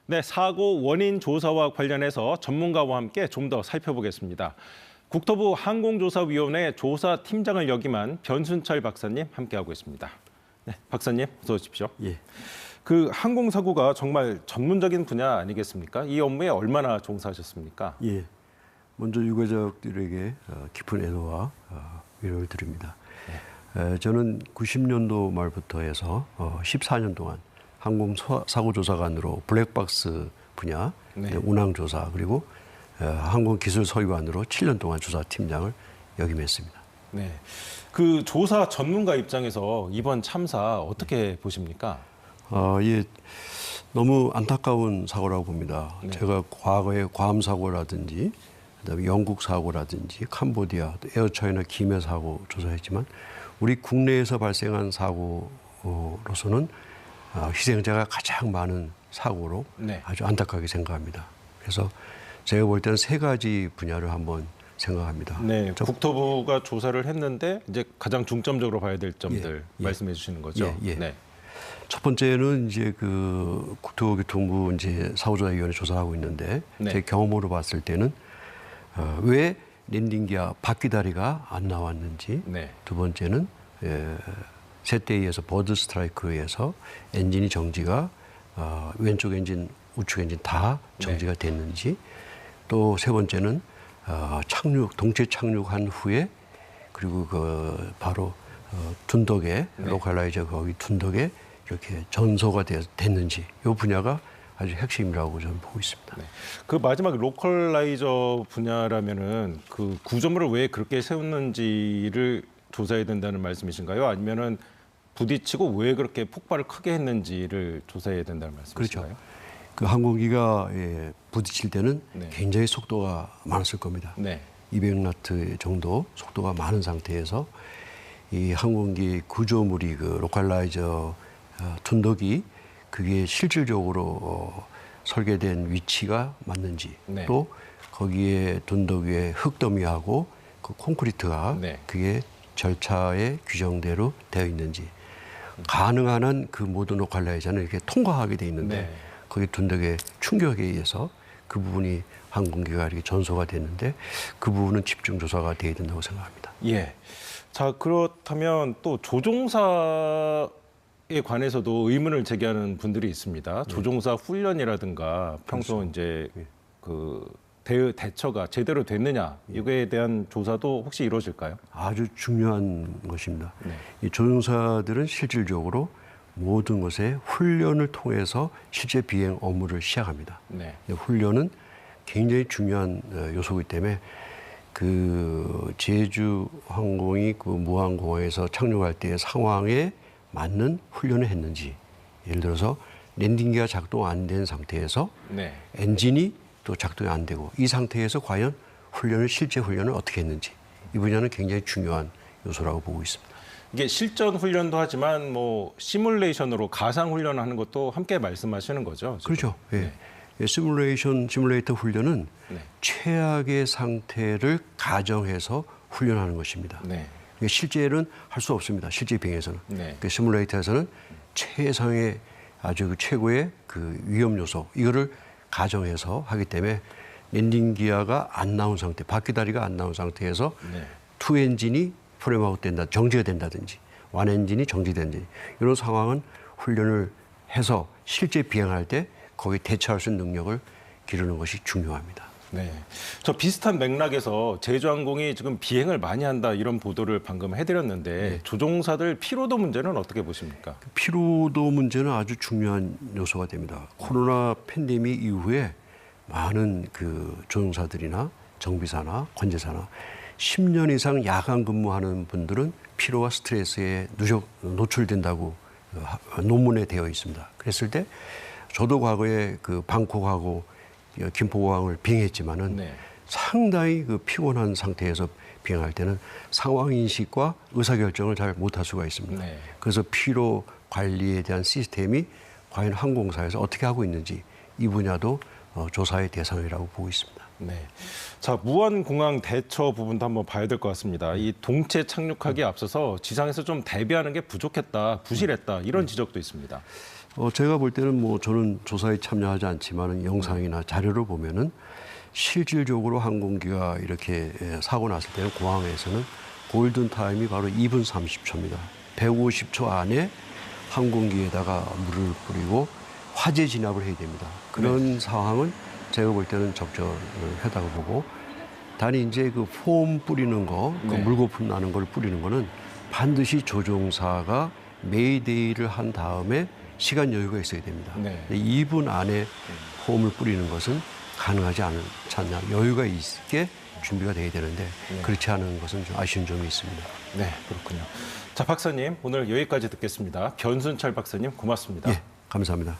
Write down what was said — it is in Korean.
네, 사고 원인 조사와 관련해서 전문가와 함께 좀 더 살펴보겠습니다. 국토부 항공조사위원회 조사팀장을 역임한 변순철 박사님 함께하고 있습니다. 네, 박사님 어서 오십시오. 예. 그 항공사고가 정말 전문적인 분야 아니겠습니까? 이 업무에 얼마나 종사하셨습니까? 예. 먼저 유가족들에게 깊은 애도와 위로를 드립니다. 저는 90년도 말부터 해서 14년 동안 항공사고조사관으로 블랙박스 분야, 네. 운항조사 그리고 항공기술소유관으로 7년 동안 조사팀장을 역임했습니다. 네, 그 조사 전문가 입장에서 이번 참사 어떻게 보십니까? 예, 너무 안타까운 사고라고 봅니다. 네. 제가 과거에 괌 사고라든지 그다음에 영국 사고라든지 캄보디아, 에어차이나 김해 사고 조사했지만 우리 국내에서 발생한 사고로서는 희생자가 가장 많은 사고로 네. 아주 안타깝게 생각합니다. 그래서 제가 볼 때는 세 가지 분야를 한번 생각합니다. 네, 국토부가 조사를 했는데 이제 가장 중점적으로 봐야 될 점들 예. 말씀해 주시는 거죠? 예. 네. 첫 번째는 이제 그 국토교통부 이제 사고조사위원회 조사하고 있는데 네. 제 경험으로 봤을 때는 왜 랜딩기아 바퀴다리가 안 나왔는지, 네. 두 번째는 셋대에서 버드 스트라이크에 의해서 엔진이 정지가 왼쪽 엔진, 우측 엔진 다 정지가 됐는지, 또 세 번째는 동체 착륙한 후에 그리고 그 바로 둔덕에 로컬라이저 거기 둔덕에 이렇게 전소가 됐는지 이 분야가 아주 핵심이라고 저는 보고 있습니다. 네. 그 마지막 로컬라이저 분야라면은 그 구조물을 왜 그렇게 세웠는지를 조사해야 된다는 말씀이신가요? 아니면은 부딪히고 왜 그렇게 폭발을 크게 했는지를 조사해야 된다는 말씀이신가요? 그렇죠. 그 항공기가 부딪힐 때는 네. 굉장히 속도가 많았을 겁니다. 네. 200나트 정도 속도가 많은 상태에서 이 항공기 구조물이 그 로컬라이저 둔덕이 그게 실질적으로 설계된 위치가 맞는지, 네. 또 거기에 둔덕 위에 흙더미하고 그 콘크리트가 네. 그게 절차의 규정대로 되어 있는지, 가능한 한 그 모든 로컬라이저는 이렇게 통과하게 돼 있는데 네. 거기 둔덕의 충격에 의해서 그 부분이 항공기가 이렇게 전소가 됐는데 그 부분은 집중 조사가 돼야 된다고 생각합니다. 예. 자, 그렇다면 또 조종사에 관해서도 의문을 제기하는 분들이 있습니다. 조종사 훈련이라든가 평소 그렇죠. 이제 그 대처가 제대로 됐느냐 이거에 대한 조사도 혹시 이루어질까요? 아주 중요한 것입니다. 네. 이 조종사들은 실질적으로 모든 것에 훈련을 통해서 실제 비행 업무를 시작합니다. 네. 훈련은 굉장히 중요한 요소이기 때문에 그 제주 항공이 그 무항공항에서 착륙할 때의 상황에 맞는 훈련을 했는지, 예를 들어서 랜딩기가 작동 안 된 상태에서 네. 엔진이 또 작동이 안 되고 이 상태에서 과연 실제 훈련을 어떻게 했는지, 이 분야는 굉장히 중요한 요소라고 보고 있습니다. 이게 실전 훈련도 하지만 뭐 시뮬레이션으로 가상 훈련하는 것도 함께 말씀하시는 거죠? 지금? 그렇죠. 예. 네. 시뮬레이터 훈련은 네. 최악의 상태를 가정해서 훈련하는 것입니다. 네. 실제는 할 수 없습니다. 실제 비행에서는. 네. 그 시뮬레이터에서는 최상의 아주 최고의 그 위험 요소 이거를 가정해서 하기 때문에 랜딩 기어가 안 나온 상태, 바퀴다리가 안 나온 상태에서 네. 투 엔진이 프레임아웃 정지가 된다든지 완 엔진이 정지된다든지 이런 상황은 훈련을 해서 실제 비행할 때 거기에 대처할 수 있는 능력을 기르는 것이 중요합니다. 네. 저 비슷한 맥락에서 제주항공이 지금 비행을 많이 한다 이런 보도를 방금 해드렸는데 조종사들 피로도 문제는 어떻게 보십니까? 피로도 문제는 아주 중요한 요소가 됩니다. 코로나 팬데믹 이후에 많은 그 조종사들이나 정비사나 관제사나 10년 이상 야간 근무하는 분들은 피로와 스트레스에 노출된다고 논문에 되어 있습니다. 그랬을 때 저도 과거에 그 방콕하고 김포공항을 비행했지만은 네. 상당히 그 피곤한 상태에서 비행할 때는 상황 인식과 의사결정을 잘 못할 수가 있습니다. 네. 그래서 피로 관리에 대한 시스템이 과연 항공사에서 어떻게 하고 있는지 이 분야도 조사의 대상이라고 보고 있습니다. 네. 자, 무한공항 대처 부분도 한번 봐야 될 것 같습니다. 이 동체 착륙하기에 앞서서 지상에서 좀 대비하는 게 부족했다, 부실했다 이런 지적도 있습니다. 제가 볼 때는 뭐 저는 조사에 참여하지 않지만 영상이나 자료를 보면은 실질적으로 항공기가 이렇게 사고 났을 때는 공항에서는 골든 타임이 바로 2분 30초입니다. 150초 안에 항공기에다가 물을 뿌리고 화재 진압을 해야 됩니다. 그런 상황은 제가 볼 때는 적절하다고 보고, 단지 이제 그 폼 뿌리는 거, 그 물거품 나는 걸 뿌리는 거는 반드시 조종사가 메이데이를 한 다음에 시간 여유가 있어야 됩니다. 네. 2분 안에 폼을 뿌리는 것은 가능하지 않지 않냐. 여유가 있게 준비가 돼야 되는데 그렇지 않은 것은 좀 아쉬운 점이 있습니다. 네, 그렇군요. 자, 박사님, 오늘 여기까지 듣겠습니다. 변순철 박사님, 고맙습니다. 예, 감사합니다.